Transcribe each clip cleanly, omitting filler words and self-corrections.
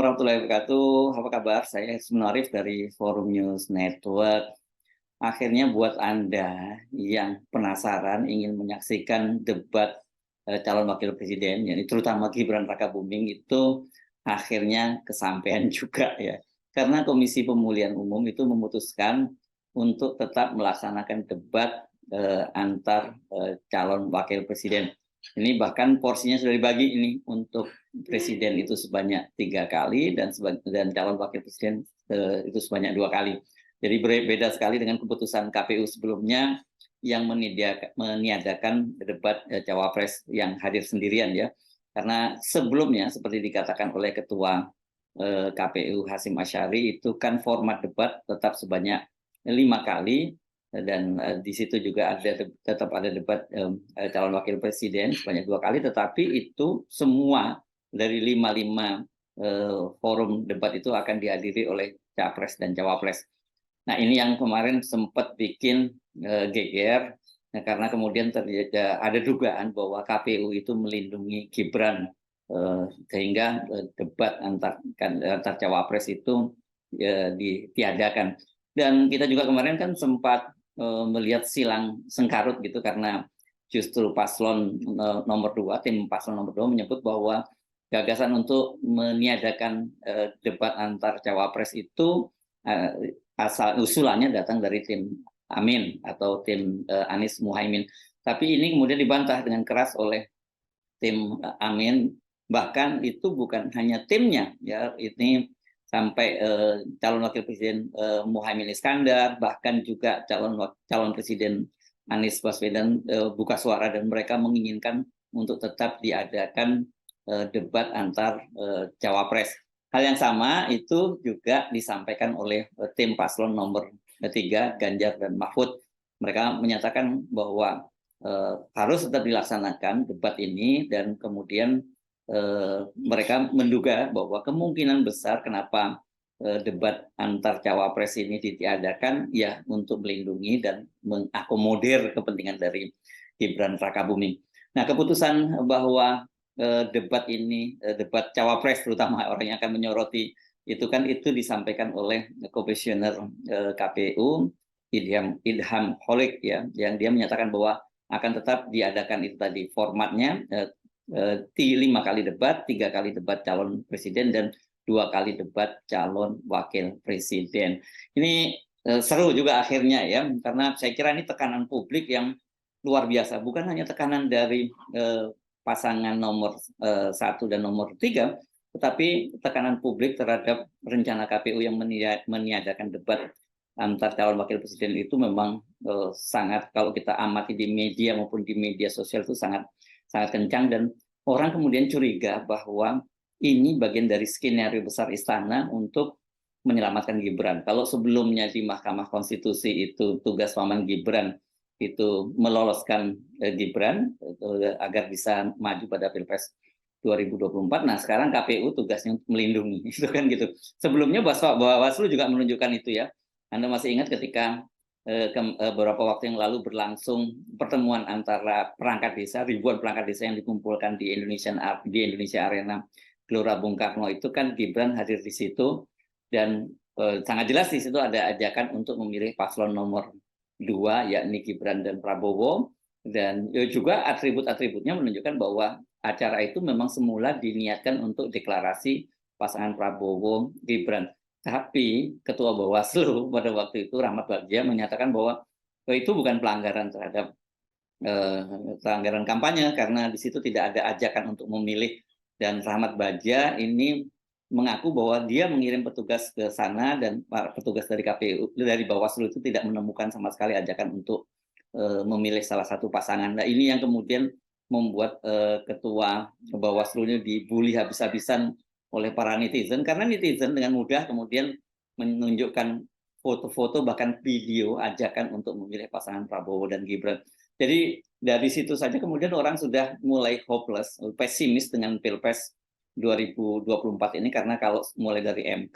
warahmatullahi wabarakatuh. Apa kabar? Saya Ismail Arif dari Forum News Network. Akhirnya buat Anda yang penasaran ingin menyaksikan debat calon wakil presiden, yakni terutama Gibran Rakabuming itu akhirnya kesampaian juga ya. Karena Komisi Pemilihan Umum itu memutuskan untuk tetap melaksanakan debat antar calon wakil presiden. Ini bahkan porsinya sudah dibagi ini untuk presiden itu sebanyak 3 kali dan calon wakil presiden itu sebanyak 2 kali. Jadi berbeda sekali dengan keputusan KPU sebelumnya yang meniadakan debat cawapres yang hadir sendirian ya. Karena sebelumnya seperti dikatakan oleh Ketua KPU Hasyim Asyari itu kan format debat tetap sebanyak 5 kali. Dan di situ juga tetap ada debat calon wakil presiden sebanyak 2 kali, tetapi itu semua dari 5 forum debat itu akan dihadiri oleh capres dan cawapres. Nah ini yang kemarin sempat bikin geger, karena kemudian ada dugaan bahwa KPU itu melindungi Gibran, sehingga debat antar cawapres itu ditiadakan. Dan kita juga kemarin kan sempat melihat silang sengkarut gitu, karena justru paslon nomor 2, tim paslon nomor 2 menyebut bahwa gagasan untuk meniadakan debat antar cawapres itu asal usulannya datang dari tim Amin atau tim Anies Muhaimin. Tapi ini kemudian dibantah dengan keras oleh tim Amin, bahkan itu bukan hanya timnya ya, ini sampai calon wakil presiden Muhaimin Iskandar, bahkan juga calon presiden Anies Baswedan buka suara dan mereka menginginkan untuk tetap diadakan debat antar cawapres. Hal yang sama itu juga disampaikan oleh tim paslon nomor 3 Ganjar dan Mahfud. Mereka menyatakan bahwa harus tetap dilaksanakan debat ini, dan kemudian mereka menduga bahwa kemungkinan besar kenapa debat antar cawapres ini ditiadakan ya untuk melindungi dan mengakomodir kepentingan dari Gibran Rakabuming. Nah, keputusan bahwa debat ini, debat cawapres terutama orang yang akan menyoroti itu kan, itu disampaikan oleh Komisioner KPU Idham Holik ya, yang dia menyatakan bahwa akan tetap diadakan itu tadi formatnya 5 kali debat, 3 kali debat calon presiden dan 2 kali debat calon wakil presiden. Ini seru juga akhirnya ya, karena saya kira ini tekanan publik yang luar biasa, bukan hanya tekanan dari pasangan nomor 1 dan nomor 3, tetapi tekanan publik terhadap rencana KPU yang meniadakan debat antar calon wakil presiden itu memang sangat, kalau kita amati di media maupun di media sosial itu sangat kencang, dan orang kemudian curiga bahwa ini bagian dari skenario besar istana untuk menyelamatkan Gibran. Kalau sebelumnya di Mahkamah Konstitusi itu tugas Paman Gibran itu meloloskan Gibran agar bisa maju pada Pilpres 2024. Nah, sekarang KPU tugasnya melindungi, itu kan gitu. Sebelumnya Bawaslu juga menunjukkan itu ya. Anda masih ingat ketika beberapa waktu yang lalu berlangsung pertemuan antara perangkat desa, ribuan perangkat desa yang dikumpulkan di Indonesia Arena Gelora Bung Karno, itu kan Gibran hadir di situ, dan sangat jelas di situ ada ajakan untuk memilih paslon nomor 2 yakni Gibran dan Prabowo, dan juga atribut-atributnya menunjukkan bahwa acara itu memang semula diniatkan untuk deklarasi pasangan Prabowo Gibran. Tapi Ketua Bawaslu pada waktu itu Rahmat Bagja menyatakan bahwa itu bukan pelanggaran terhadap pelanggaran kampanye, karena di situ tidak ada ajakan untuk memilih, dan Rahmat Bagja ini mengaku bahwa dia mengirim petugas ke sana dan petugas dari KPU dari Bawaslu itu tidak menemukan sama sekali ajakan untuk memilih salah satu pasangan. Nah, ini yang kemudian membuat Ketua Bawaslu-nya dibully habis-habisan oleh para netizen, karena netizen dengan mudah kemudian menunjukkan foto-foto bahkan video ajakan untuk memilih pasangan Prabowo dan Gibran. Jadi dari situ saja kemudian orang sudah mulai hopeless, pesimis dengan Pilpres 2024 ini, karena kalau mulai dari MK,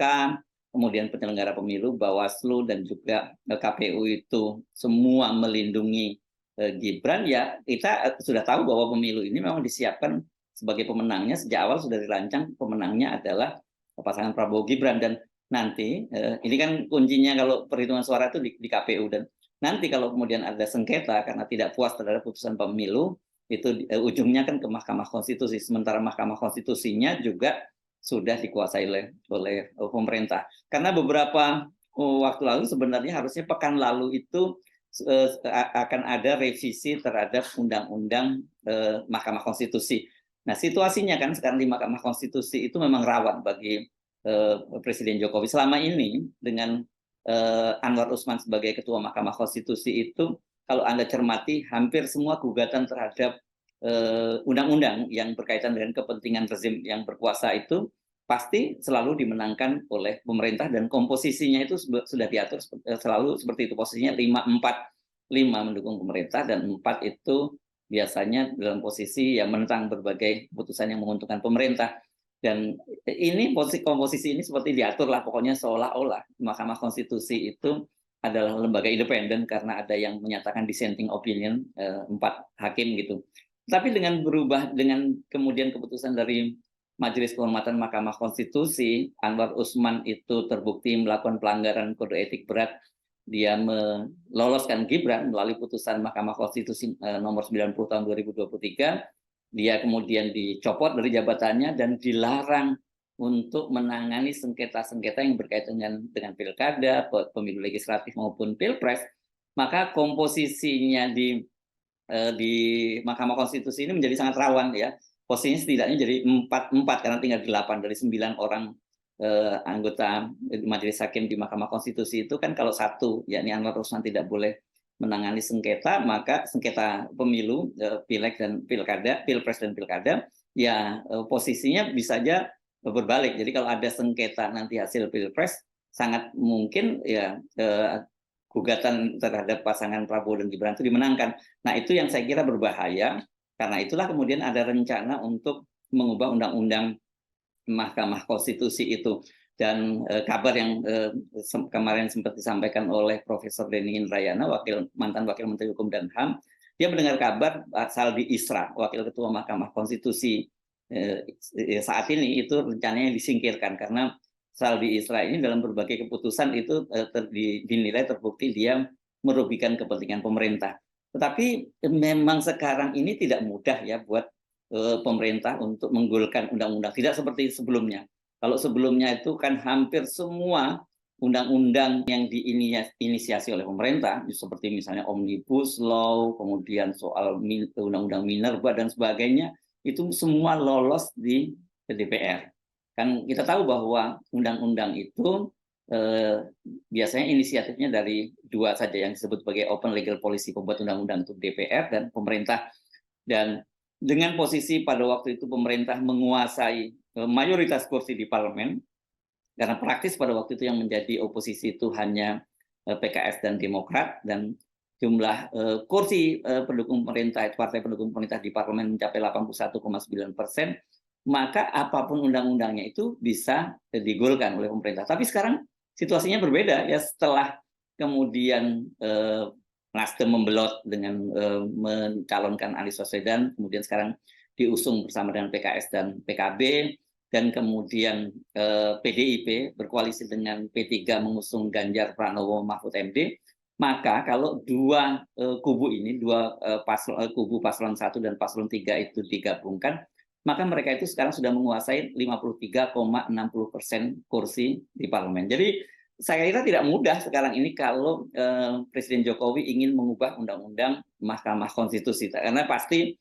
kemudian penyelenggara pemilu, Bawaslu dan juga KPU itu semua melindungi Gibran, ya kita sudah tahu bahwa pemilu ini memang disiapkan sebagai pemenangnya sejak awal sudah dirancang, pemenangnya adalah pasangan Prabowo Gibran. Dan nanti ini kan kuncinya kalau perhitungan suara itu di KPU, dan nanti kalau kemudian ada sengketa karena tidak puas terhadap putusan pemilu, itu ujungnya kan ke Mahkamah Konstitusi. Sementara Mahkamah Konstitusinya juga sudah dikuasai oleh pemerintah. Karena beberapa waktu lalu sebenarnya harusnya pekan lalu itu akan ada revisi terhadap undang-undang Mahkamah Konstitusi. Nah, situasinya kan sekarang di Mahkamah Konstitusi itu memang rawan bagi Presiden Jokowi. Selama ini dengan Anwar Usman sebagai Ketua Mahkamah Konstitusi itu, kalau Anda cermati, hampir semua gugatan terhadap undang-undang yang berkaitan dengan kepentingan rezim yang berkuasa itu pasti selalu dimenangkan oleh pemerintah, dan komposisinya itu sudah diatur selalu seperti itu. Posisinya 5-4, 5 mendukung pemerintah dan 4 itu biasanya dalam posisi yang menentang berbagai keputusan yang menguntungkan pemerintah. Dan ini komposisi ini seperti diatur lah, pokoknya seolah-olah Mahkamah Konstitusi itu adalah lembaga independen karena ada yang menyatakan dissenting opinion 4 hakim gitu. Tapi dengan berubah, dengan kemudian keputusan dari Majelis Kehormatan Mahkamah Konstitusi, Anwar Usman itu terbukti melakukan pelanggaran kode etik berat. Dia meloloskan Gibran melalui putusan Mahkamah Konstitusi nomor 90 tahun 2023. Dia kemudian dicopot dari jabatannya dan dilarang untuk menangani sengketa-sengketa yang berkaitan dengan pilkada, pemilu legislatif maupun pilpres. Maka komposisinya di Mahkamah Konstitusi ini menjadi sangat rawan ya. Posisinya setidaknya jadi 4-4 karena tinggal 8 dari 9 orang anggota Majelis Hakim di Mahkamah Konstitusi itu kan, kalau satu yakni Anwar Usman tidak boleh menangani sengketa, maka sengketa pemilu, pileg dan pilkada, pilpres dan pilkada, ya posisinya bisa saja berbalik. Jadi kalau ada sengketa nanti hasil pilpres, sangat mungkin ya gugatan terhadap pasangan Prabowo dan Gibran itu dimenangkan. Nah, itu yang saya kira berbahaya. Karena itulah kemudian ada rencana untuk mengubah undang-undang Mahkamah Konstitusi itu. Dan kabar yang kemarin sempat disampaikan oleh Profesor Denny Indrayana, mantan Wakil Menteri Hukum dan HAM, dia mendengar kabar Saldi Isra, Wakil Ketua Mahkamah Konstitusi saat ini, itu rencananya disingkirkan karena Saldi Isra ini dalam berbagai keputusan itu dinilai terbukti dia merugikan kepentingan pemerintah. Tetapi memang sekarang ini tidak mudah ya buat pemerintah untuk menggolkan undang-undang. Tidak seperti sebelumnya. Kalau sebelumnya itu kan hampir semua undang-undang yang diinisiasi oleh pemerintah, seperti misalnya Omnibus Law, kemudian soal undang-undang Minerba dan sebagainya, itu semua lolos di DPR. Kan kita tahu bahwa undang-undang itu biasanya inisiatifnya dari dua saja yang disebut sebagai open legal policy, pembuat undang-undang itu DPR dan pemerintah. Dan dengan posisi pada waktu itu pemerintah menguasai mayoritas kursi di parlemen, karena praktis pada waktu itu yang menjadi oposisi itu hanya PKS dan Demokrat, dan jumlah kursi pendukung pemerintah, partai pendukung pemerintah di parlemen mencapai 81,9%, maka apapun undang-undangnya itu bisa digolkan oleh pemerintah. Tapi sekarang situasinya berbeda ya, setelah kemudian Nasdem membelot dengan mencalonkan Anies Baswedan, kemudian sekarang diusung bersama dengan PKS dan PKB, dan kemudian PDIP berkoalisi dengan P3 mengusung Ganjar Pranowo Mahfud MD. Maka kalau dua kubu ini, kubu paslon 1 dan paslon 3 itu digabungkan, maka mereka itu sekarang sudah menguasai 53,60% kursi di parlemen. Jadi saya kira tidak mudah sekarang ini kalau Presiden Jokowi ingin mengubah undang-undang Mahkamah Konstitusi, karena pasti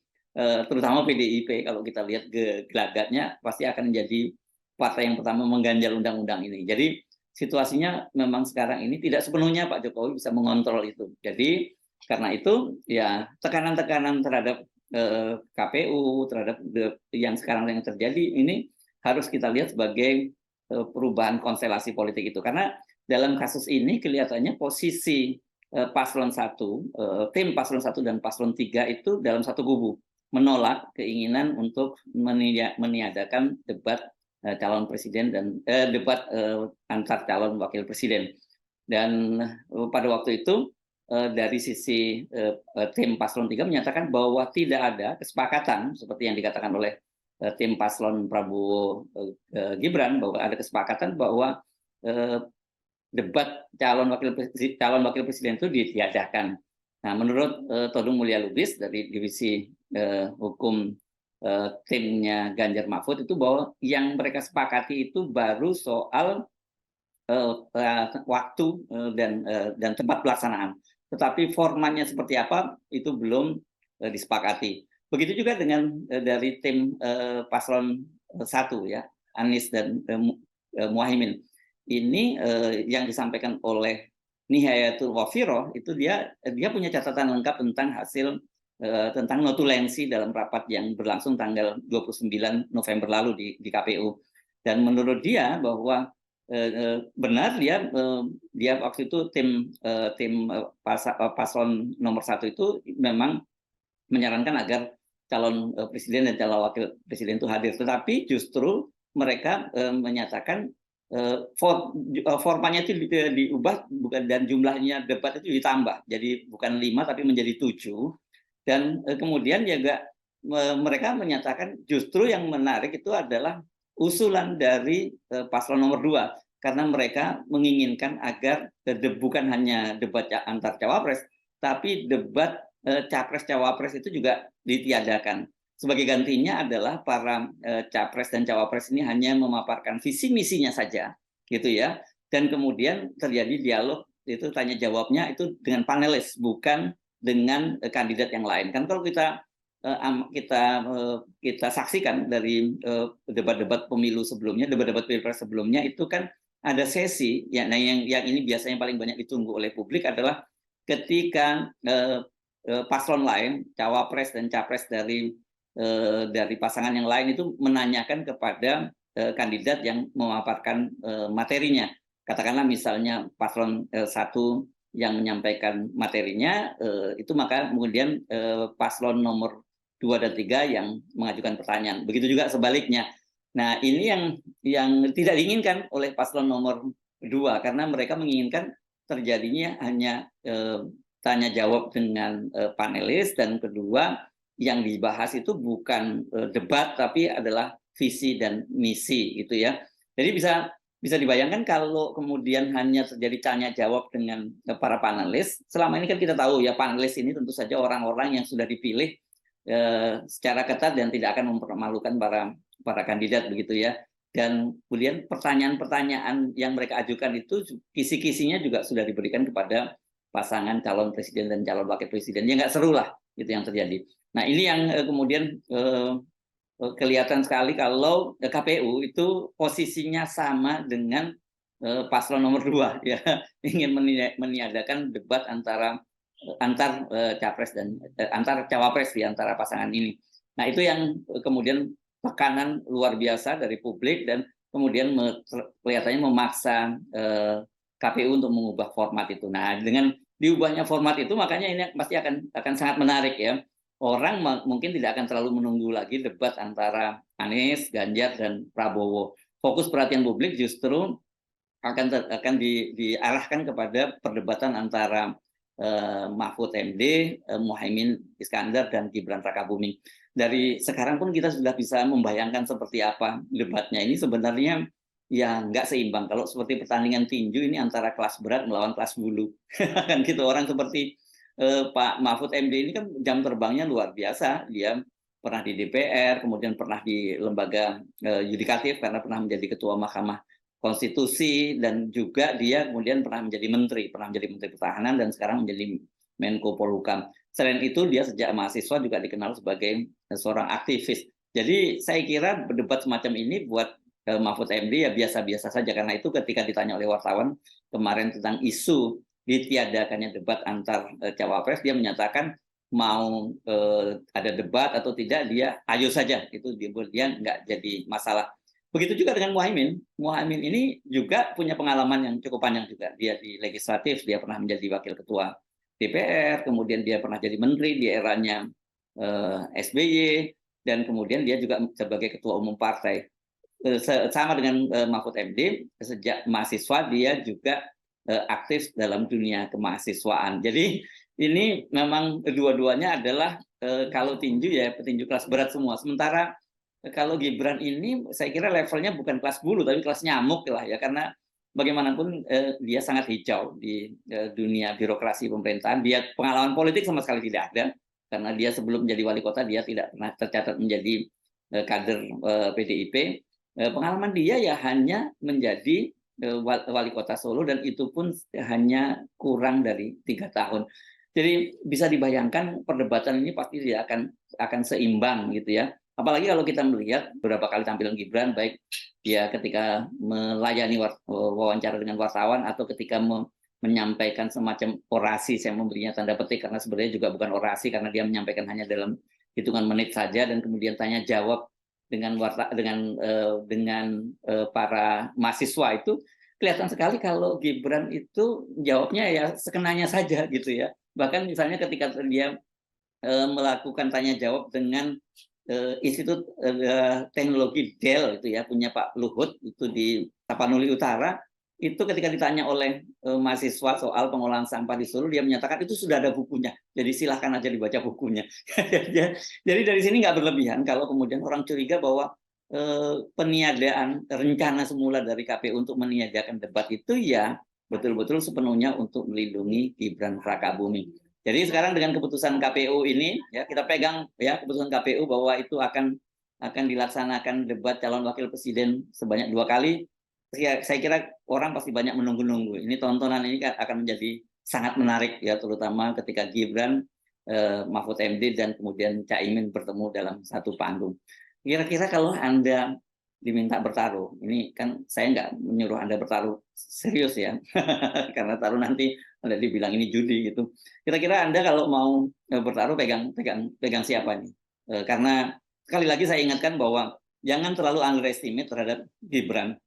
terutama PDIP kalau kita lihat gelagatnya pasti akan menjadi partai yang pertama mengganjal undang-undang ini. Jadi situasinya memang sekarang ini tidak sepenuhnya Pak Jokowi bisa mengontrol itu. Jadi karena itu ya tekanan-tekanan terhadap KPU, terhadap yang sekarang yang terjadi ini harus kita lihat sebagai perubahan konstelasi politik itu. Karena dalam kasus ini kelihatannya posisi paslon 1, tim paslon 1 dan paslon 3 itu dalam satu kubu, menolak keinginan untuk meniadakan debat calon presiden dan debat antar calon wakil presiden. Dan pada waktu itu dari sisi tim paslon 3 menyatakan bahwa tidak ada kesepakatan seperti yang dikatakan oleh tim paslon Prabowo Gibran bahwa ada kesepakatan bahwa debat calon wakil presiden itu ditiadakan. Nah, menurut Todung Mulya Lubis dari divisi hukum timnya Ganjar Mahfud itu bahwa yang mereka sepakati itu baru soal waktu dan tempat pelaksanaan. Tetapi formatnya seperti apa itu belum disepakati. Begitu juga dengan dari tim paslon 1 ya, Anies dan Muhaimin. Ini yang disampaikan oleh Nihayatul Wafiroh itu dia punya catatan lengkap tentang hasil tentang notulensi dalam rapat yang berlangsung tanggal 29 November lalu di KPU. Dan menurut dia bahwa benar dia waktu itu tim paslon nomor 1 itu memang menyarankan agar calon presiden dan calon wakil presiden itu hadir. Tetapi justru mereka menyatakan formatnya itu diubah bukan, dan jumlahnya debat itu ditambah. Jadi bukan 5 tapi menjadi 7. Dan kemudian juga mereka menyatakan justru yang menarik itu adalah usulan dari paslon nomor 2 karena mereka menginginkan agar bukan hanya debat antar cawapres tapi debat capres cawapres itu juga ditiadakan. Sebagai gantinya adalah para capres dan cawapres ini hanya memaparkan visi misinya saja, gitu ya. Dan kemudian terjadi dialog itu tanya jawabnya itu dengan panelis, bukan dengan kandidat yang lain. Kan kalau kita saksikan dari debat-debat pemilu sebelumnya, debat-debat pilpres sebelumnya itu kan ada sesi ya. Nah, yang ini biasanya paling banyak ditunggu oleh publik adalah ketika paslon lain, cawapres dan capres dari pasangan yang lain itu menanyakan kepada kandidat yang memaparkan materinya. Katakanlah misalnya paslon 1 yang menyampaikan materinya, itu maka kemudian paslon nomor 2 dan 3 yang mengajukan pertanyaan. Begitu juga sebaliknya. Nah, ini yang tidak diinginkan oleh paslon nomor 2 karena mereka menginginkan terjadinya hanya tanya jawab dengan panelis, dan kedua yang dibahas itu bukan debat tapi adalah visi dan misi gitu ya. Jadi bisa dibayangkan kalau kemudian hanya terjadi tanya jawab dengan para panelis. Selama ini kan kita tahu ya, panelis ini tentu saja orang-orang yang sudah dipilih secara ketat dan tidak akan mempermalukan para kandidat begitu ya. Dan kemudian pertanyaan-pertanyaan yang mereka ajukan itu kisi-kisinya juga sudah diberikan kepada pasangan calon presiden dan calon wakil presiden. Ya nggak seru lah itu yang terjadi. Nah, ini yang kemudian kelihatan sekali kalau KPU itu posisinya sama dengan paslon nomor 2 ya, ingin meniadakan debat antar capres dan antar cawapres di antara pasangan ini. Nah, itu yang kemudian tekanan luar biasa dari publik dan kemudian kelihatannya memaksa KPU untuk mengubah format itu. Nah, dengan diubahnya format itu makanya ini pasti akan sangat menarik ya. Orang mungkin tidak akan terlalu menunggu lagi debat antara Anies, Ganjar, dan Prabowo. Fokus perhatian publik justru akan diarahkan kepada perdebatan antara Mahfud MD, Muhaimin Iskandar, dan Gibran Rakabuming. Dari sekarang pun kita sudah bisa membayangkan seperti apa debatnya. Ini sebenarnya ya nggak seimbang. Kalau seperti pertandingan tinju ini antara kelas berat melawan kelas bulu. Kan gitu, orang seperti Pak Mahfud MD ini kan jam terbangnya luar biasa. Dia pernah di DPR, kemudian pernah di lembaga yudikatif karena pernah menjadi ketua Mahkamah Konstitusi, dan juga dia kemudian pernah menjadi menteri pertahanan, dan sekarang menjadi Menko Polhukam. Selain itu dia sejak mahasiswa juga dikenal sebagai seorang aktivis. Jadi saya kira berdebat semacam ini buat Mahfud MD ya biasa-biasa saja, karena itu ketika ditanya oleh wartawan kemarin tentang isu ditiadakannya debat antar cawapres, dia menyatakan mau ada debat atau tidak dia ayo saja, itu dia nggak jadi masalah. Begitu juga dengan Muhaimin. Muhaimin ini juga punya pengalaman yang cukup panjang juga. Dia di legislatif, dia pernah menjadi wakil ketua DPR, kemudian dia pernah jadi menteri di eranya SBY, dan kemudian dia juga sebagai ketua umum partai. Sama dengan Mahfud MD, sejak mahasiswa dia juga aktif dalam dunia kemahasiswaan. Jadi ini memang dua-duanya adalah kalau tinju ya petinju kelas berat semua. Sementara kalau Gibran ini saya kira levelnya bukan kelas bulu tapi kelas nyamuk lah ya, karena bagaimanapun dia sangat hijau di dunia birokrasi pemerintahan. Dia pengalaman politik sama sekali tidak ada, karena dia sebelum menjadi wali kota dia tidak pernah tercatat menjadi kader PDIP. Pengalaman dia ya hanya menjadi wali kota Solo, dan itu pun hanya kurang dari 3 tahun. Jadi bisa dibayangkan perdebatan ini pasti dia akan seimbang gitu ya. Apalagi kalau kita melihat beberapa kali tampilan Gibran, baik dia ketika melayani wawancara dengan wartawan atau ketika menyampaikan semacam orasi, saya memberinya tanda petik karena sebenarnya juga bukan orasi karena dia menyampaikan hanya dalam hitungan menit saja, dan kemudian tanya jawab dengan para mahasiswa itu kelihatan sekali kalau Gibran itu jawabnya ya sekenanya saja gitu ya. Bahkan misalnya ketika dia melakukan tanya jawab dengan Institut Teknologi Dell itu ya, punya Pak Luhut itu di Tapanuli Utara, itu ketika ditanya oleh mahasiswa soal pengolahan sampah di Solo, dia menyatakan itu sudah ada bukunya, jadi silahkan aja dibaca bukunya. Jadi dari sini nggak berlebihan kalau kemudian orang curiga bahwa peniadaan rencana semula dari KPU untuk meniadakan debat itu ya betul-betul sepenuhnya untuk melindungi Gibran Rakabuming. Jadi sekarang dengan keputusan KPU ini, ya kita pegang ya keputusan KPU bahwa itu akan dilaksanakan debat calon wakil presiden sebanyak 2 kali. Saya kira orang pasti banyak menunggu-nunggu. Ini tontonan ini akan menjadi sangat menarik ya, terutama ketika Gibran, Mahfud MD dan kemudian Caimin bertemu dalam satu panggung. Kira-kira kalau Anda diminta bertaruh, ini kan saya nggak menyuruh Anda bertaruh serius ya, karena taruh nanti Anda dibilang ini judi gitu. Kira-kira Anda kalau mau bertaruh pegang siapa nih? Karena sekali lagi saya ingatkan bahwa jangan terlalu underestimate terhadap Gibran.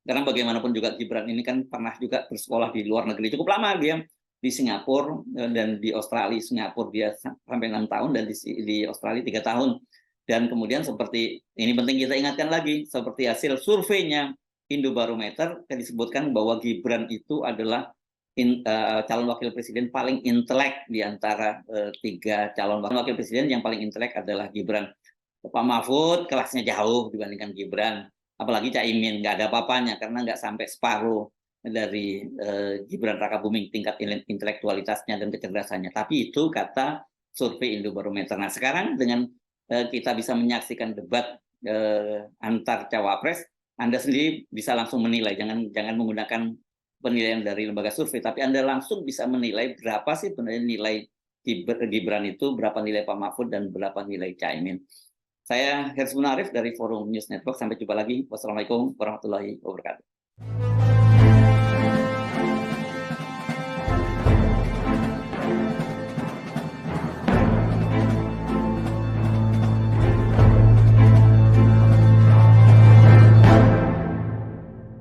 Karena bagaimanapun juga Gibran ini kan pernah juga bersekolah di luar negeri cukup lama, dia di Singapura dan di Australia. Singapura dia sampai 6 tahun dan di Australia 3 tahun. Dan kemudian seperti ini penting kita ingatkan lagi, seperti hasil surveinya Indobarometer disebutkan bahwa Gibran itu adalah calon wakil presiden paling intelek di antara 3 calon wakil presiden. Yang paling intelek adalah Gibran. Pak Mahfud kelasnya jauh dibandingkan Gibran, apalagi Caimin nggak ada apa-apanya karena nggak sampai separuh dari Gibran Rakabuming tingkat intelektualitasnya dan kecerdasannya. Tapi itu kata survei Indobarometer. Nah sekarang dengan kita bisa menyaksikan debat antar cawapres, Anda sendiri bisa langsung menilai. Jangan menggunakan penilaian dari lembaga survei, tapi Anda langsung bisa menilai berapa sih sebenarnya nilai Gibran itu, berapa nilai Pak Mahfud, dan berapa nilai Caimin. Saya Hersman Arif dari Forum News Network. Sampai jumpa lagi. Wassalamualaikum warahmatullahi wabarakatuh.